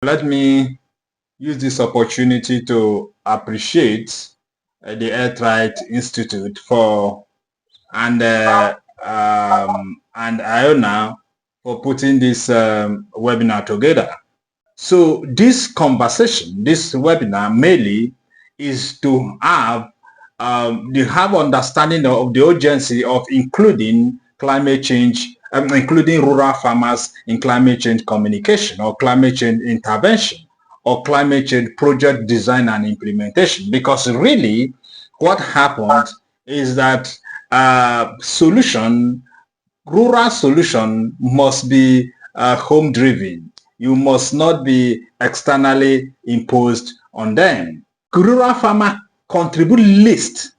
Let me use this opportunity to appreciate the Earthright Institute and Iona for putting this webinar together. So this conversation, this webinar mainly is to have understanding of the urgency of including climate change, including rural farmers in climate change communication or climate change intervention or climate change project design and implementation. Because really what happened is that rural solution must be home driven. You must not be externally imposed on them. Rural farmers contribute least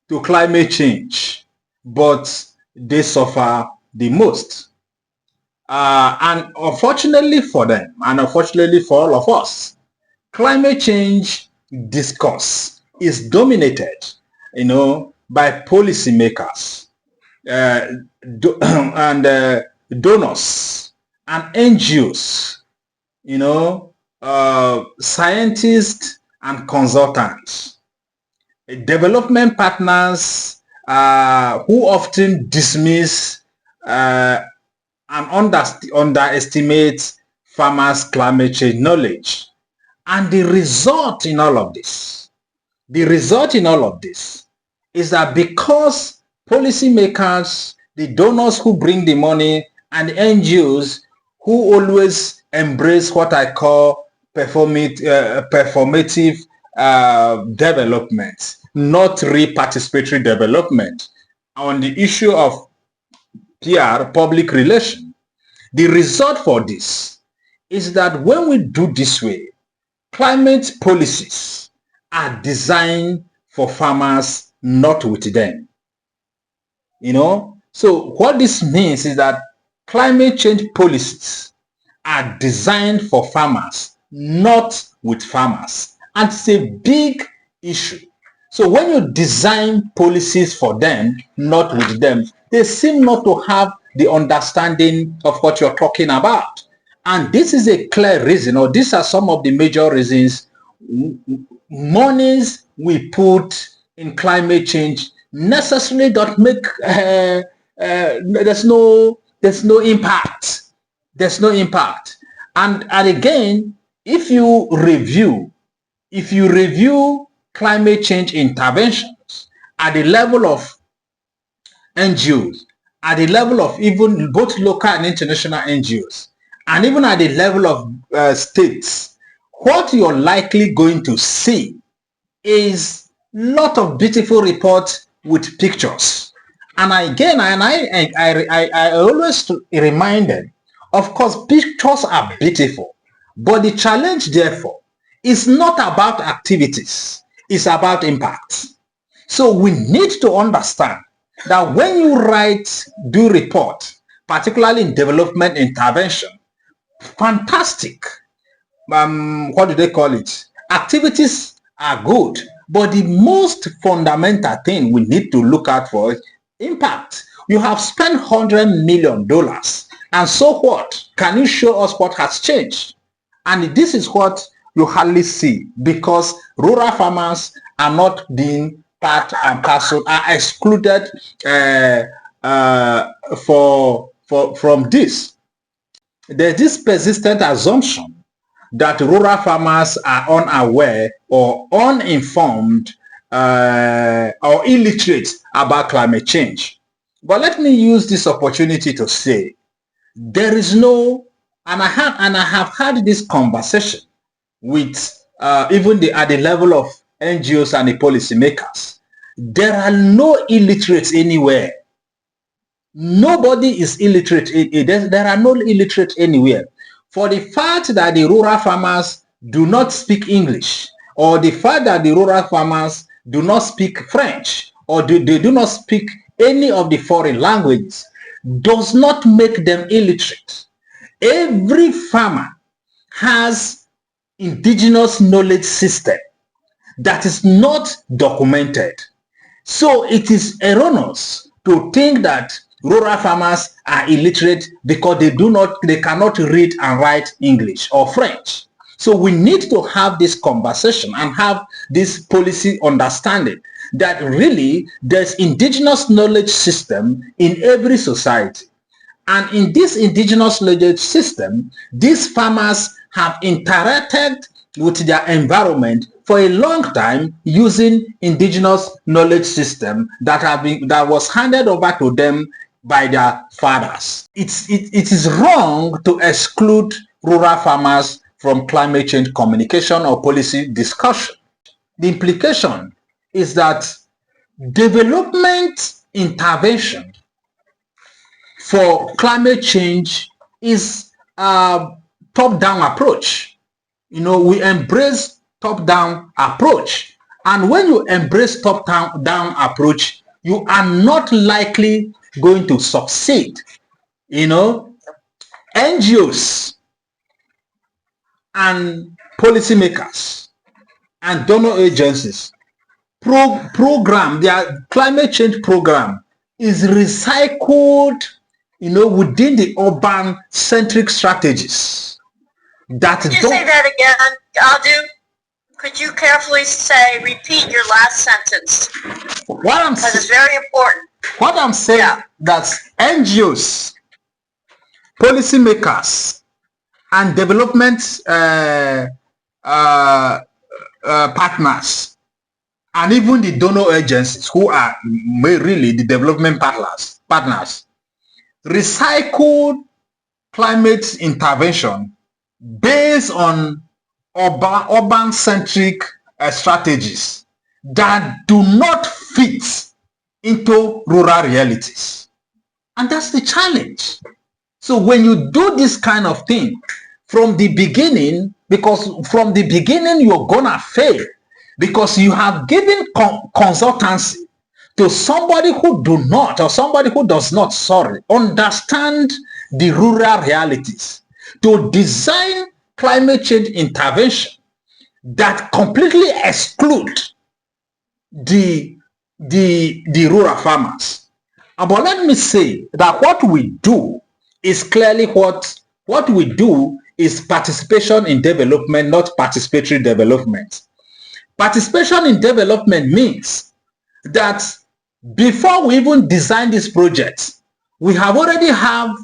to climate change, but they suffer the most. And unfortunately for them, and unfortunately for all of us, climate change discourse is dominated, by policymakers and donors and NGOs, scientists and consultants, development partners who often dismiss and underestimate farmers' climate change knowledge. And the result in all of this is that because policymakers, the donors who bring the money, and the NGOs who always embrace what I call performative development, not real participatory development, on the issue of PR, public relation. The result for this is that when we do this way, climate policies are designed for farmers, not with them. So what this means is that climate change policies are designed for farmers, not with farmers. And it's a big issue. So when you design policies for them, not with them, they seem not to have the understanding of what you're talking about. And this is a clear reason, or these are some of the major reasons monies we put in climate change necessarily don't make, there's no impact. There's no impact. And again, if you review climate change interventions at the level of NGOs, at the level of even both local and international NGOs, and even at the level of states, what you're likely going to see is a lot of beautiful reports with pictures. And again, I always remind them, of course, pictures are beautiful, but the challenge, therefore, is not about activities, it's about impact. So we need to understand that when you do report, particularly in development intervention, fantastic, what do they call it? Activities are good, but the most fundamental thing we need to look out for is impact. You have spent $100 million, and so what? Can you show us what has changed? And this is what you hardly see, because rural farmers are not being part and parcel, are excluded from this. There's this persistent assumption that rural farmers are unaware or uninformed or illiterate about climate change. But let me use this opportunity to say there is no, and I have had this conversation with even at the level of NGOs and the policymakers. There are no illiterates anywhere. Nobody is illiterate. There are no illiterates anywhere. For the fact that the rural farmers do not speak English, or the fact that the rural farmers do not speak French, or they do not speak any of the foreign languages, does not make them illiterate. Every farmer has indigenous knowledge system that is not documented. So it is erroneous to think that Rural farmers are illiterate because they cannot read and write English or French. So we need to have this conversation and have this policy understanding that really there's indigenous knowledge system in every society. And in this indigenous knowledge system, these farmers have interacted with their environment for a long time using indigenous knowledge system that was handed over to them by their fathers. It is wrong to exclude rural farmers from climate change communication or policy discussion. The implication is that development intervention for climate change is a top-down approach. We embrace top-down approach. And when you embrace top-down approach, you are not likely going to succeed. NGOs and policymakers and donor agencies program, their climate change program is recycled, within the urban centric strategies. Could you say that again, Adu? Could you carefully repeat your last sentence? Because it's very important. What I'm saying, that NGOs, policymakers, and development partners, and even the donor agencies who are really the development partners, recycled climate intervention based on urban-centric strategies that do not fit into rural realities. And that's the challenge. So when you do this kind of thing from the beginning, because from the beginning you're gonna fail, because you have given consultancy to somebody who does not understand the rural realities, to design climate change intervention that completely exclude the rural farmers. But let me say that what we do is clearly what we do is participation in development, not participatory development. Participation in development means that before we even design this project, we have already have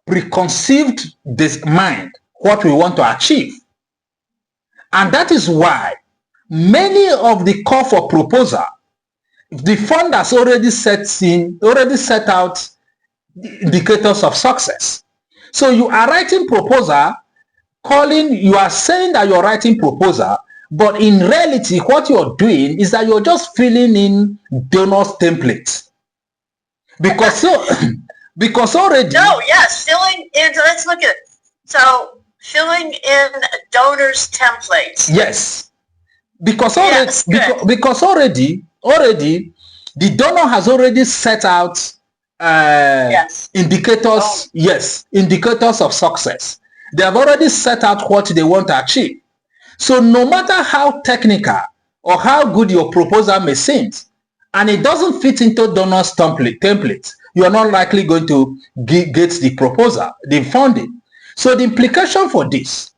preconceived this mind what we want to achieve. And that is why many of the call for proposal, the funders already set out indicators of success. So you are writing proposal, you are saying that you're writing proposal, but in reality, what you're doing is that you're just filling in donors templates. Because already... No, yes, filling in, let's look at it. So, filling in donors templates. Yes. Because already the donor has already set out indicators, indicators of success. They have already set out what they want to achieve. So no matter how technical or how good your proposal may seem, and it doesn't fit into donors template, you are not likely going to get the proposal, the funding. So the implication for this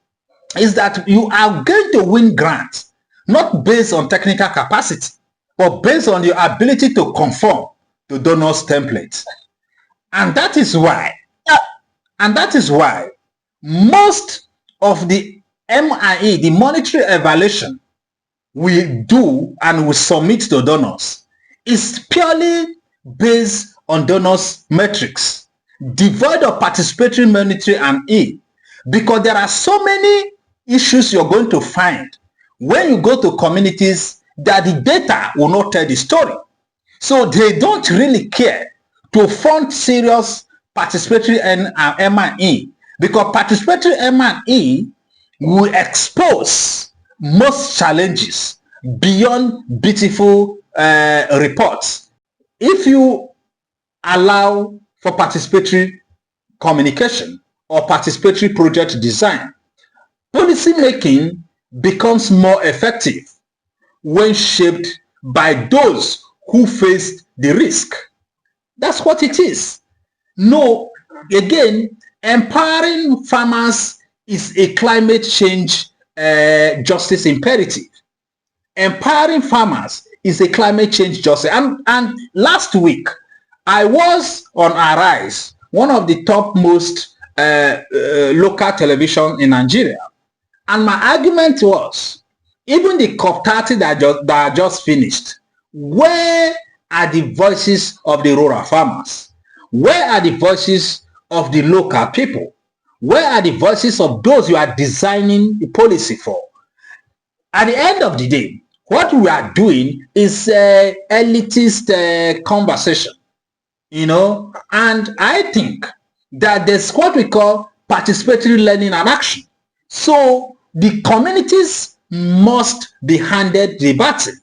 is that you are going to win grants, not based on technical capacity, but based on your ability to conform to donors templates. And that is why most of the MIE, the monetary evaluation we do and we submit to donors, is purely based on donors metrics, devoid of participatory monetary and E, because there are so many issues you're going to find when you go to communities that the data will not tell the story. So they don't really care to fund serious participatory M&E, because participatory M&E will expose most challenges beyond beautiful reports. If you allow for participatory communication or participatory project design, policy making becomes more effective when shaped by those who face the risk. That's what it is. No, again, empowering farmers is a climate change justice imperative. Empowering farmers is a climate change justice. And last week, I was on Arise, one of the topmost local television in Nigeria. And my argument was, even the COP30 that just finished, where are the voices of the rural farmers? Where are the voices of the local people? Where are the voices of those you are designing the policy for? At the end of the day, what we are doing is elitist conversation, and I think that there's what we call participatory learning and action. So the communities must be handed the baton.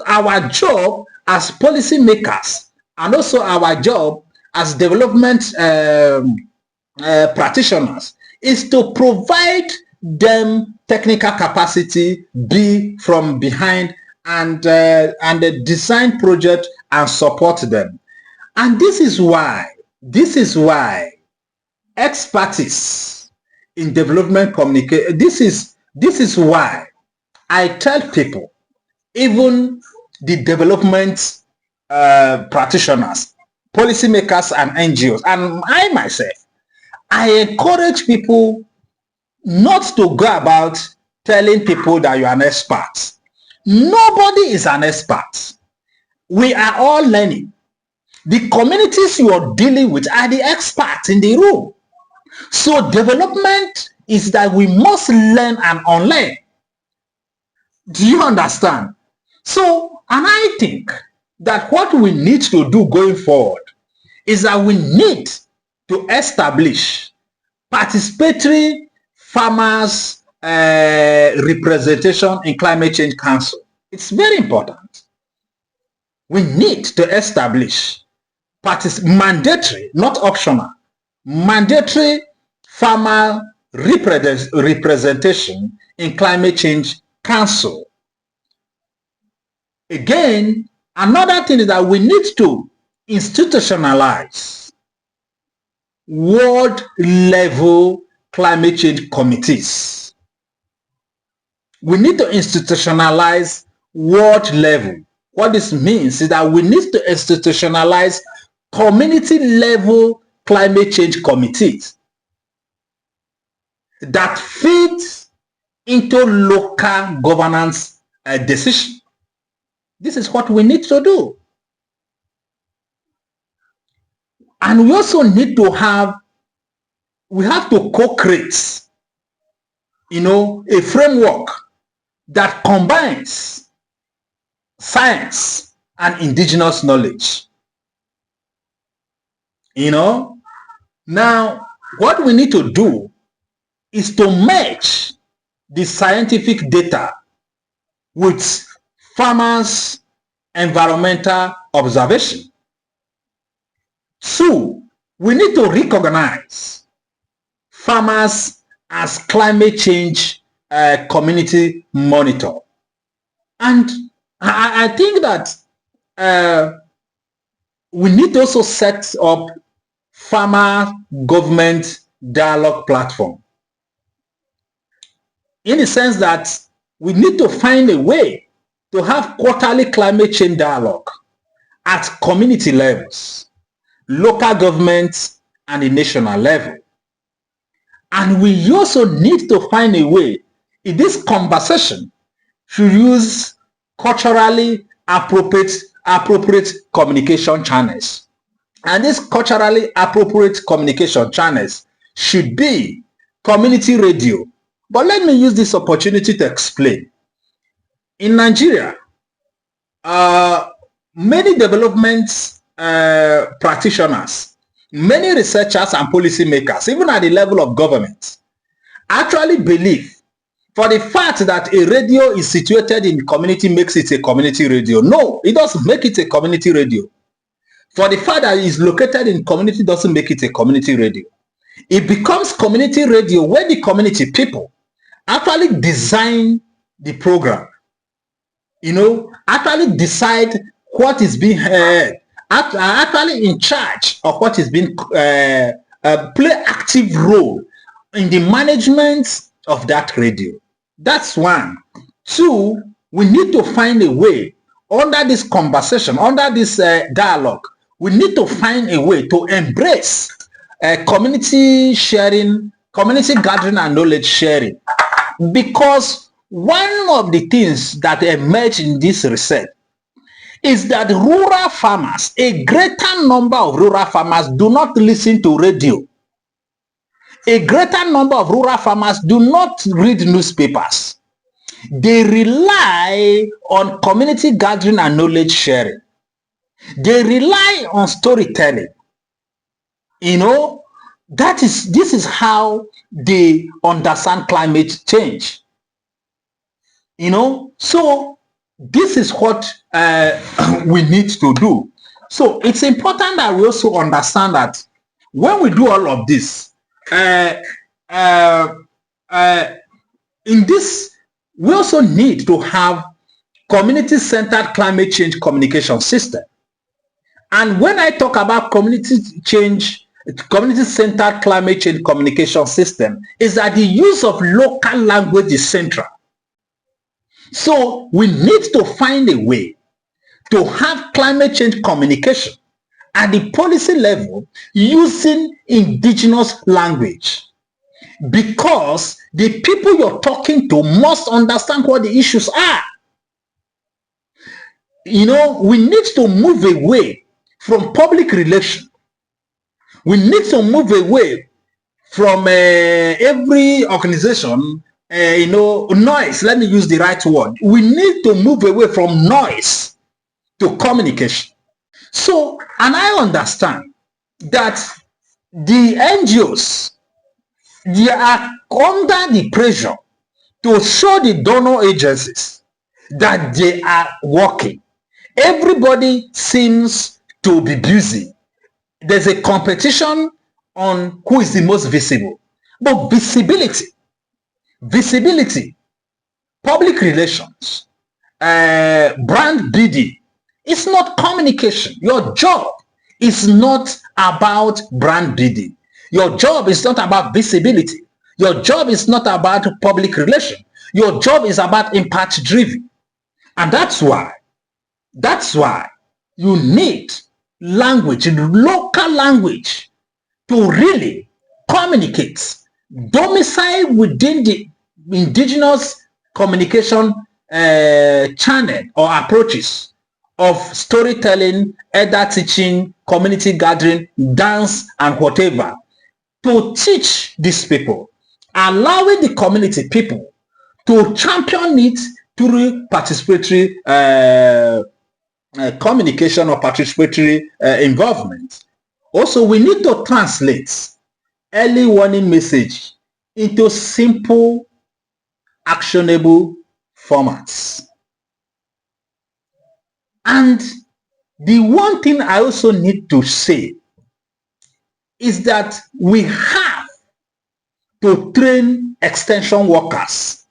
Our job as policymakers and also our job as development practitioners is to provide them technical capacity, be from behind, and design project and support them. And this is why expertise in development communication, this is why I tell people, even the development practitioners, policymakers and NGOs, and I myself, I encourage people not to go about telling people that you are an expert. Nobody is an expert. We are all learning. The communities you are dealing with are the experts in the room. So development is that we must learn and unlearn. Do you understand? So, and I think that what we need to do going forward is that we need to establish participatory farmers representation in Climate Change Council. It's very important. We need to establish mandatory, not optional, mandatory farmer representation in Climate Change Council. Again, another thing is that we need to institutionalize world level climate change committees. We need to institutionalize world level. What this means is that we need to institutionalize community level climate change committees that fit into local governance decision. This is what we need to do. And we also need to have co-create, a framework that combines science and indigenous knowledge. Now, what we need to do is to match the scientific data with farmers' environmental observation. 2, we need to recognize farmers as climate change community monitor. And I think that we need to also set up farmer government dialogue platform, in the sense that we need to find a way to have quarterly climate change dialogue at community levels, local governments, and the national level. And we also need to find a way in this conversation to use culturally appropriate communication channels. And these culturally appropriate communication channels should be community radio. But let me use this opportunity to explain. In Nigeria, many development practitioners, many researchers and policymakers, even at the level of government, actually believe for the fact that a radio is situated in community makes it a community radio. No, it doesn't make it a community radio. For the fact that it is located in community doesn't make it a community radio. It becomes community radio when the community people actually design the program, actually decide what is being heard, are actually in charge of what is being play active role in the management of that radio. That's one. Two, we need to find a way under this conversation, under this dialogue. We need to find a way to embrace community sharing, community gathering and knowledge sharing. Because one of the things that emerge in this research is that rural farmers, a greater number of rural farmers do not listen to radio. A greater number of rural farmers do not read newspapers. They rely on community gathering and knowledge sharing. They rely on storytelling. This is how they understand climate change. So this is what we need to do. So it's important that we also understand that when we do all of this, in this, we also need to have community-centered climate change communication system. And when I talk about community-centered climate change communication system, is that the use of local language is central. So we need to find a way to have climate change communication at the policy level using indigenous language, because the people you're talking to must understand what the issues are. We need to move away from public relations. We need to move away from every organization, noise. Let me use the right word. We need to move away from noise to communication. So, and I understand that the NGOs, they are under the pressure to show the donor agencies that they are working. Everybody seems to be busy. There's a competition on who is the most visible. But visibility, public relations, brand bidding, it's not communication. Your job is not about brand bidding. Your job is not about visibility. Your job is not about public relation. Your job is about impact driven. And that's why you need language, local language, to really communicate, domicile within the indigenous communication channel or approaches of storytelling, elder teaching, community gathering, dance, and whatever, to teach these people, allowing the community people to champion it through participatory communication or participatory involvement. Also, we need to translate early warning message into simple, actionable formats. And the one thing I also need to say is that we have to train extension workers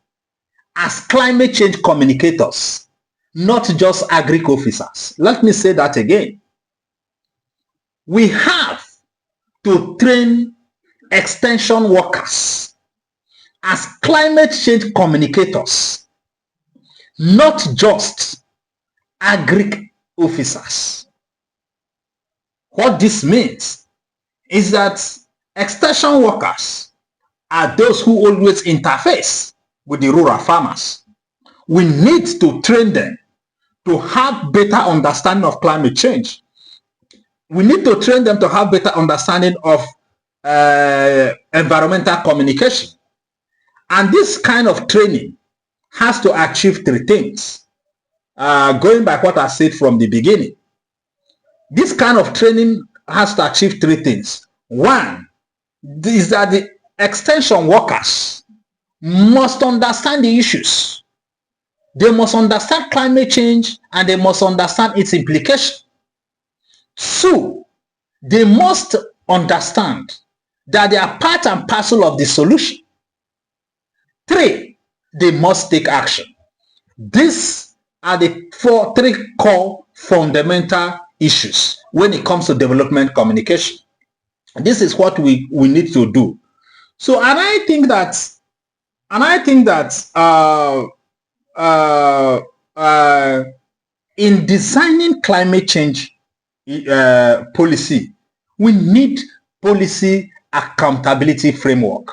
as climate change communicators, not just agric officers. Let me say that again. We have to train extension workers as climate change communicators, not just agric officers. What this means is that extension workers are those who always interface with the rural farmers. We need to train them to have better understanding of climate change. We need to train them to have better understanding of environmental communication. And this kind of training has to achieve three things. Going by what I said from the beginning, this kind of training has to achieve three things. One is that the extension workers must understand the issues. They must understand climate change and they must understand its implication. Two, they must understand that they are part and parcel of the solution. Three, they must take action. These are the three core fundamental issues when it comes to development communication. This is what we need to do. So, and I think that in designing climate change policy, we need policy accountability framework.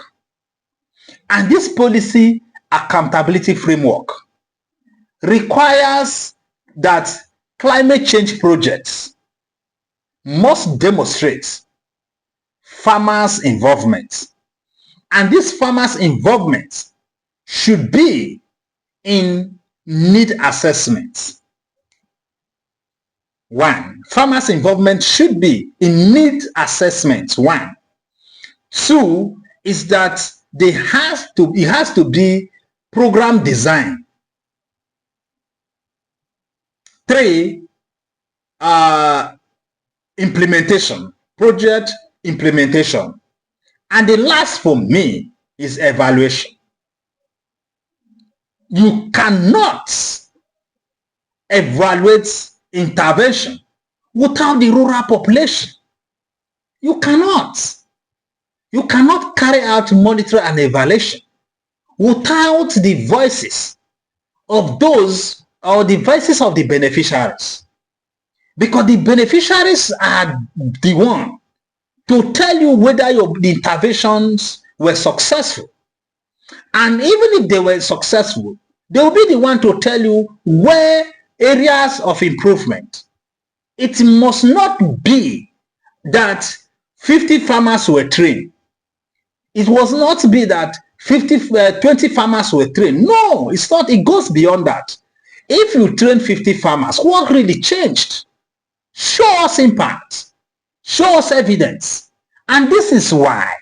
And this policy accountability framework requires that climate change projects must demonstrate farmers' involvement. And this farmers' involvement should be in need assessments. One, farmers' involvement should be in need assessments. One. Two is that it has to be program design. Three, implementation, project implementation. And the last for me is evaluation. You cannot evaluate intervention without the rural population. You cannot. You cannot carry out monitoring and evaluation without the voices of those, or the voices of the beneficiaries. Because the beneficiaries are the one to tell you whether the interventions were successful. And even if they were successful, they will be the one to tell you where areas of improvement. It must not be that 50 farmers were trained. It must not be that 20 farmers were trained. No, it's not. It goes beyond that. If you train 50 farmers, what really changed? Show us impact. Show us evidence. And this is why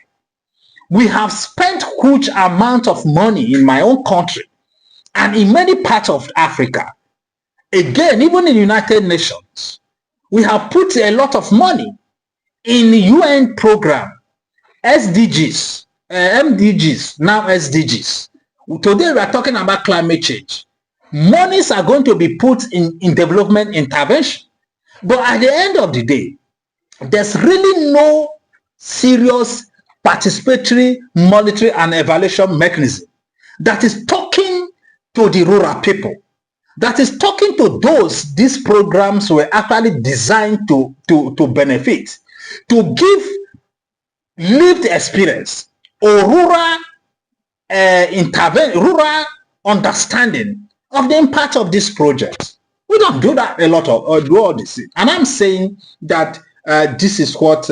we have spent huge amount of money in my own country and in many parts of Africa. Again, even in the United Nations, we have put a lot of money in the UN program, SDGs, MDGs, now SDGs. Today we are talking about climate change. Monies are going to be put in development intervention. But at the end of the day, there's really no serious participatory monitoring and evaluation mechanism that is talking to the rural people, that is talking to those these programs were actually designed to benefit, to give lived experience or rural rural understanding of the impact of this project. We don't do that a lot of, or do all this. And I'm saying that this is what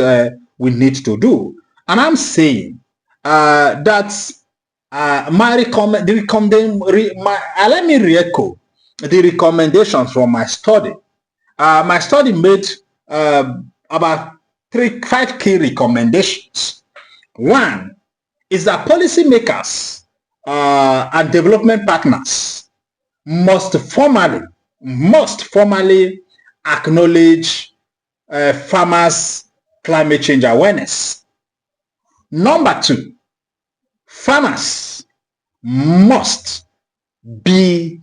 we need to do. And I'm saying that let me re-echo the recommendations from my study. My study made about 5 key recommendations. One is that policymakers and development partners must formally acknowledge farmers' climate change awareness. Number 2, farmers must be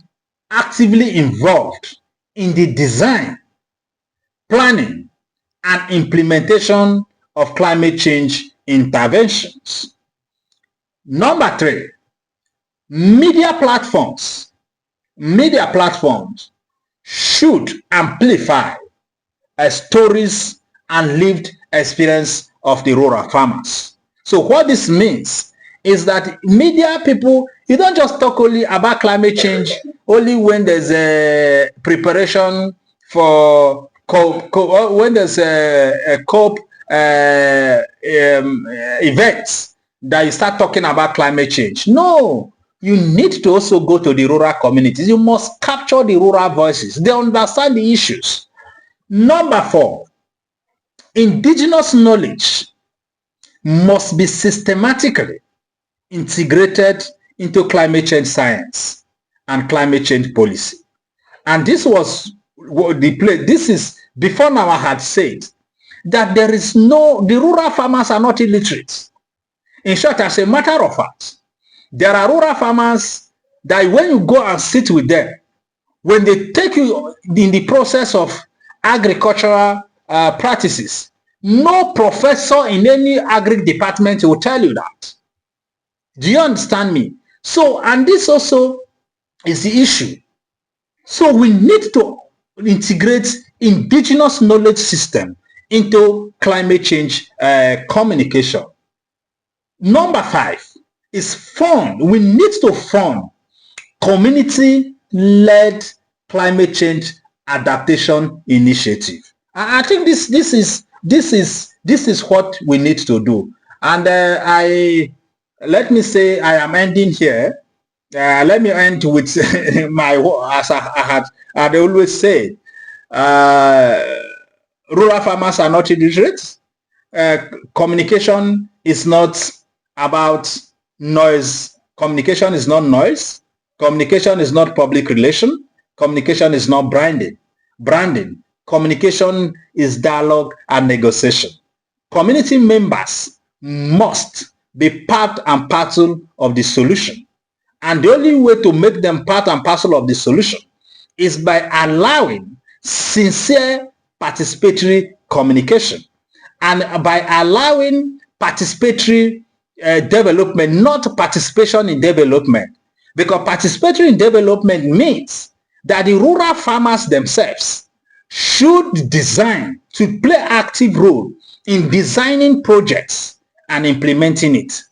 actively involved in the design, planning, and implementation of climate change interventions. Number 3, media platforms should amplify stories and lived experience of the rural farmers. So what this means is that media people, you don't just talk only about climate change only when there's a preparation for when there's a COP events that you start talking about climate change. No, you need to also go to the rural communities. You must capture the rural voices. They understand the issues. Number 4, indigenous knowledge must be systematically integrated into climate change science and climate change policy. And this was the place. This is before now I had said that the rural farmers are not illiterate. In short, as a matter of fact, there are rural farmers that when you go and sit with them, when they take you in the process of agricultural practices. No professor in any agri department will tell you that. Do you understand me? So, and this also is the issue. So we need to integrate indigenous knowledge system into climate change communication. Number 5 is fund. We need to fund community-led climate change adaptation initiative. I think this is what we need to do. And let me say I am ending here. Let me end with my, as I had always said, rural farmers are not illiterate. Communication is not about noise. Communication is not noise. Communication is not public relation. Communication is not branding. Communication is dialogue and negotiation. Community members must be part and parcel of the solution. And the only way to make them part and parcel of the solution is by allowing sincere participatory communication and by allowing participatory development, not participation in development. Because participatory in development means that the rural farmers themselves should design to play active role in designing projects and implementing it.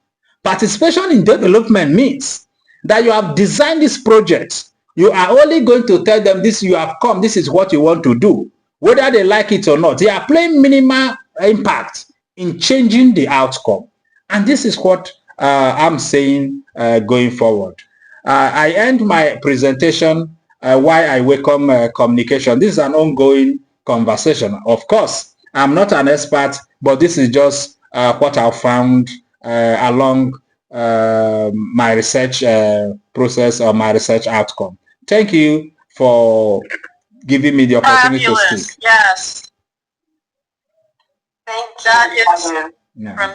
Participation in development means that you have designed this project. You are only going to tell them this, you have come, this is what you want to do. Whether they like it or not, they are playing minimal impact in changing the outcome. And this is what I'm saying going forward. I end my presentation why I welcome communication. This is an ongoing conversation. Of course, I'm not an expert, but this is just what I found along my research process or my research outcome. Thank you for giving me the opportunity to speak. Yes. Thank you. That is from